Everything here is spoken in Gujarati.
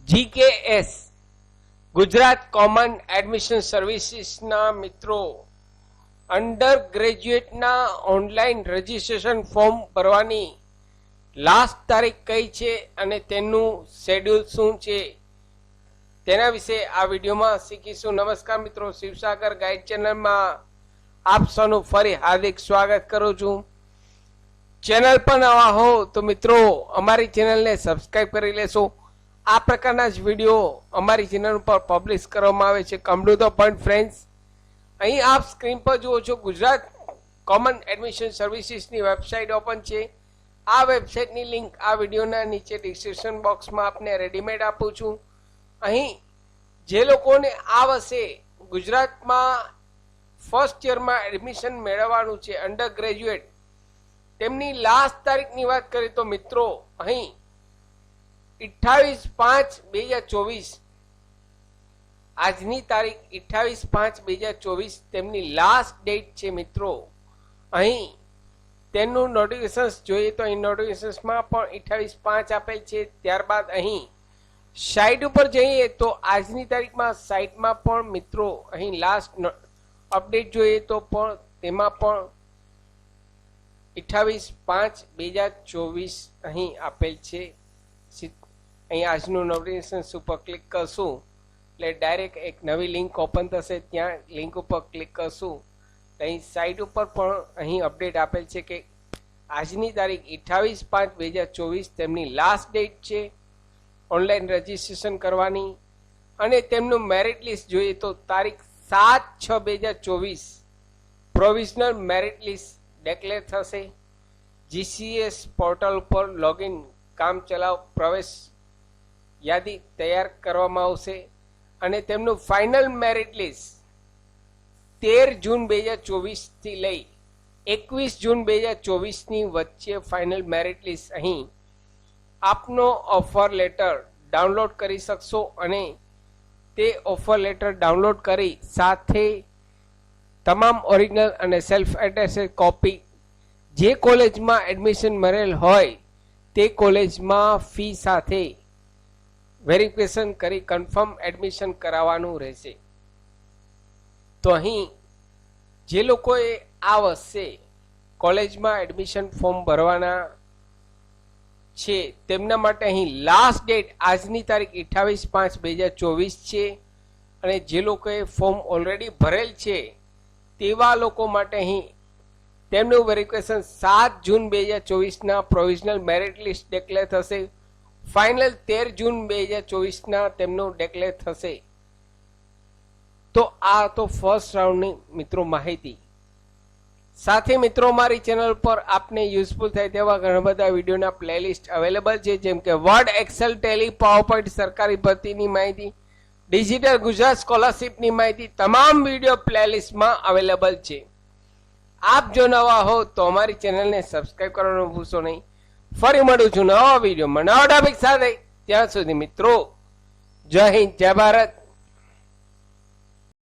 GKS ગુજરાત કોમન એડમિશન સર્વિસીસના મિત્રો અંડર ગ્રેજ્યુએટના ઓનલાઈન રજીસ્ટ્રેશન ફોર્મ ભરવાની લાસ્ટ તારીખ કઈ છે અને તેનું શેડ્યુલ શું છે તેના વિશે આ વિડીયોમાં શીખીશું. નમસ્કાર મિત્રો, શિવસાગર ગાઈડ ચેનલમાં આપ સૌનું ફરી હાર્દિક સ્વાગત કરું છું. ચેનલ પર નવા હો તો મિત્રો અમારી ચેનલને સબસ્ક્રાઈબ કરી લેશો. આ પ્રકારના જ વિડીયો અમારી ચેનલ પર પબ્લિશ કરવામાં આવે છે. Come to the point friends, અહીં આપ સ્ક્રીન પર જુઓ છો ગુજરાત કોમન એડમિશન સર્વિસીસની વેબસાઇટ ઓપન છે. આ વેબસાઇટની લિંક આ વિડીયોના નીચે ડિસ્ક્રિપ્શન બોક્સમાં આપને રેડીમેડ આપું છું. અહીં જે લોકોને આ વર્ષે ગુજરાતમાં ફર્સ્ટ યરમાં એડમિશન મેળવવાનું છે અંડર ગ્રેજ્યુએટ, તેમની લાસ્ટ તારીખની વાત કરીએ તો મિત્રો અહીં 28/5/2024 આજની તારીખ 28/5/2024 તેમની લાસ્ટ ડેટ છે મિત્રો. અહીં તેનું નોટિફિકેશન જોઈએ તો અહીં નોટિફિકેશનમાં પણ 28/5 આપેલ છે. ત્યારબાદ અહીં સાઇટ ઉપર જઈએ તો આજની તારીખમાં સાઇટમાં પણ મિત્રો અહીં લાસ્ટ અપડેટ જોઈએ તો પણ તેમાં પણ 28/5/2024 અહીં આપેલ છે. અહીં આજનું નોટિફિકેશન ઉપર ક્લિક કરશું એટલે ડાયરેક્ટ એક નવી લિંક ઓપન થશે. ત્યાં લિંક ઉપર ક્લિક કરશું અહીં સાઇટ ઉપર પણ અહીં અપડેટ આપેલ છે કે આજની તારીખ 28/5/2024 તેમની લાસ્ટ ડેટ છે ઓનલાઈન રજીસ્ટ્રેશન કરવાની. અને તેમનું મેરિટ લિસ્ટ જોઈએ તો તારીખ 7/6/2024 પ્રોવિઝનલ મેરિટ લિસ્ટ ડિક્લેર થશે. GCS પોર્ટલ ઉપર લોગિન કામ ચલાવ પ્રવેશ યાદી તૈયાર કરવામાં આવશે. અને તેમનું ફાઇનલ મેરિટ લિસ્ટ 13 જૂન 2024 થી લઈ 21 જૂન 2024 ની વચ્ચે ફાઇનલ મેરિટ લિસ્ટ અહીં આપનો ઓફર લેટર ડાઉનલોડ કરી શકશો. અને તે ઓફર લેટર ડાઉનલોડ કરી સાથે તમામ ઓરિજિનલ અને સેલ્ફ એટેસ્ટેડ કોપી જે કોલેજમાં એડમિશન મળેલ હોય તે કોલેજમાં ફી સાથે વેરિફિકેશન કરી કન્ફર્મ એડમિશન કરાવવાનું રહેશે. તો અહીં જે લોકોએ આ વર્ષે કોલેજમાં એડમિશન ફોર્મ ભરવાના છે તેમના માટે અહીં લાસ્ટ ડેટ આજની તારીખ 28/5/2024 છે. અને જે લોકોએ ફોર્મ ઓલરેડી ભરેલ છે તેવા લોકો માટે અહીં તેમનું વેરિફિકેશન 7 જૂન 2024ના પ્રોવિઝનલ મેરિટ લિસ્ટ ડિક્લેર થશે. ફાઇનલ 13 જૂન 2024ના તેમનું ડિક્લેર થશે. તો આ તો ફર્સ્ટ રાઉન્ડની મિત્રો માહિતી. સાથે મિત્રો મારી ચેનલ પર આપને યુઝફુલ થાય તેવા ઘણા બધા વિડીયોના પ્લેલિસ્ટ અવેલેબલ છે, જેમ કે વર્ડ, એક્સેલ, ટેલી, પાવરપોઈન્ટ, સરકારી ભરતીની માહિતી, ડિજિટલ ગુજરાત સ્કોલરશિપની માહિતી, તમામ વિડીયો પ્લેલિસ્ટમાં અવેલેબલ છે. આપ જો નવા હો તો અમારી ચેનલને સબસ્ક્રાઇબ કરવાનું ભૂલશો નહીં. ફરી મળું છું નવા વિડીયોમાં નવા ટોપિક સાથે. ત્યાં સુધી મિત્રો જય હિન્દ, જય ભારત.